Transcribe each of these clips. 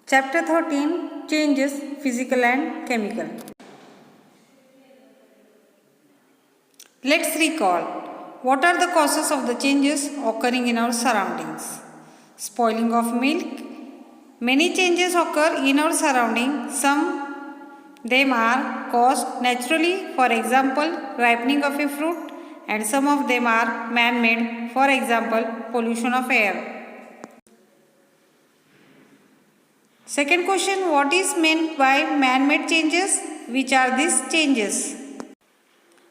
Chapter 13 Changes Physical and Chemical. Let's recall what are the causes of the changes occurring in our surroundings. Spoiling of milk. Many changes occur in our surroundings. Some them are caused naturally, for example, ripening of a fruit, and some of them are man-made, for example, pollution of air. Second question, what is meant by man-made changes? Which are these changes?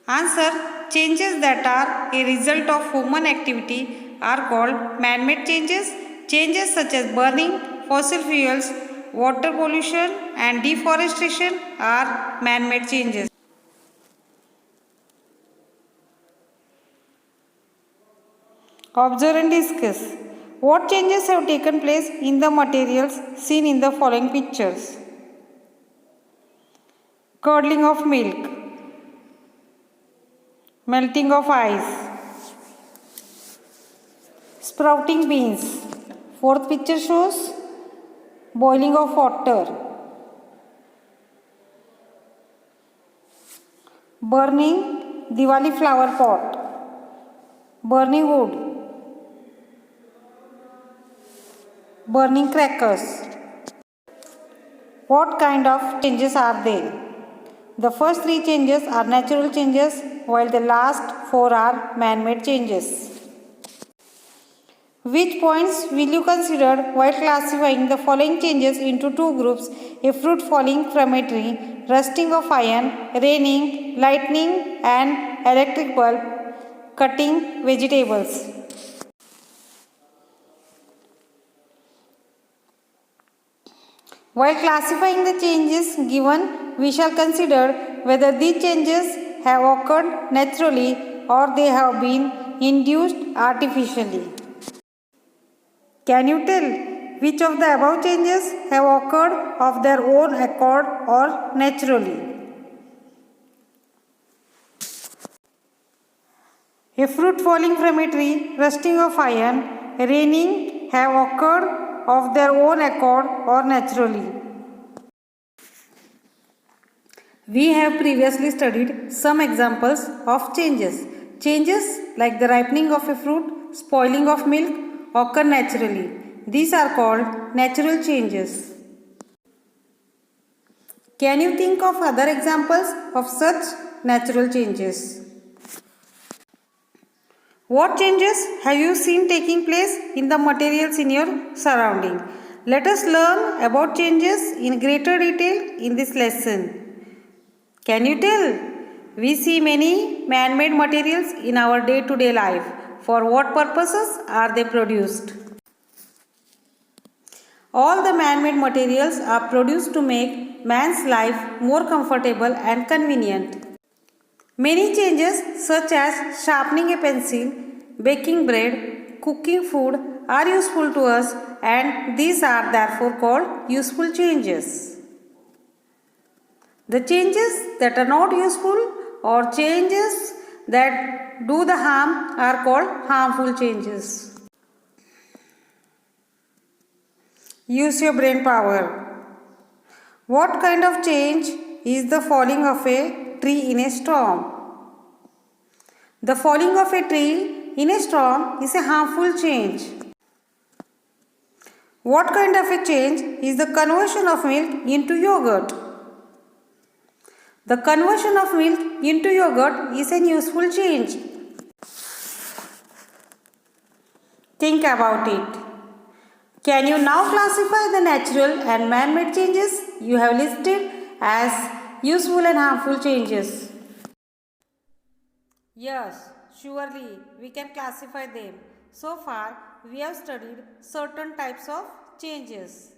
Answer, changes that are a result of human activity are called man-made changes. Changes such as burning fossil fuels, water pollution and deforestation are man-made changes. Observe and discuss. What changes have taken place in the materials seen in the following pictures? Curdling of milk, melting of ice, sprouting beans. Fourth picture shows boiling of water, burning Diwali flower pot, burning wood, burning crackers. What kind of changes are they? The first three changes are natural changes, while the last four are man-made changes. Which points will you consider while classifying the following changes into two groups: a fruit falling from a tree, rusting of iron, raining, lightning, and electric bulb, cutting vegetables? While classifying the changes given, we shall consider whether these changes have occurred naturally or they have been induced artificially. Can you tell which of the above changes have occurred of their own accord or naturally? A fruit falling from a tree, rusting of iron, raining have occurred of their own accord or naturally. We have previously studied some examples of changes. Changes like the ripening of a fruit, spoiling of milk occur naturally. These are called natural changes. Can you think of other examples of such natural changes? What changes have you seen taking place in the materials in your surrounding? Let us learn about changes in greater detail in this lesson. Can you tell? We see many man-made materials in our day-to-day life. For what purposes are they produced? All the man-made materials are produced to make man's life more comfortable and convenient. Many changes such as sharpening a pencil, baking bread, cooking food are useful to us, and these are therefore called useful changes. The changes that are not useful or changes that do the harm are called harmful changes. Use your brain power. What kind of change is the falling of a tree in a storm? The falling of a tree in a storm is a harmful change. What kind of a change is the conversion of milk into yogurt? The conversion of milk into yogurt is a useful change. Think about it. Can you now classify the natural and man-made changes you have listed as useful and harmful changes? Yes, surely we can classify them. So far, we have studied certain types of changes.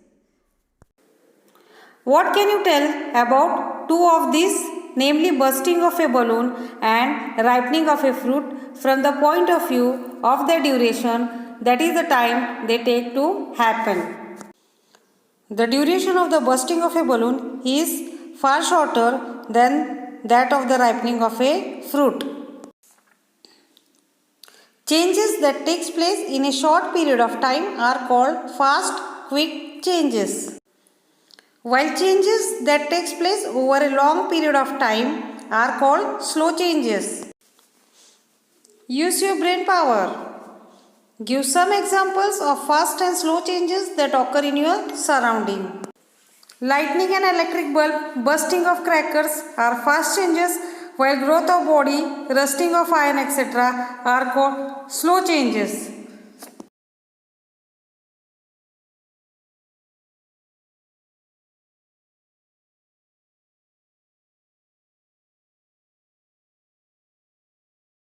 What can you tell about two of these, namely bursting of a balloon and ripening of a fruit from the point of view of their duration, that is the time they take to happen? The duration of the bursting of a balloon is far shorter than that of the ripening of a fruit. Changes that takes place in a short period of time are called fast, quick changes. while changes that takes place over a long period of time are called slow changes. Use your brain power. Give some examples of fast and slow changes that occur in your surrounding. Lightning and electric bulb, bursting of crackers are fast changes, while growth of body, rusting of iron, etc. are called slow changes.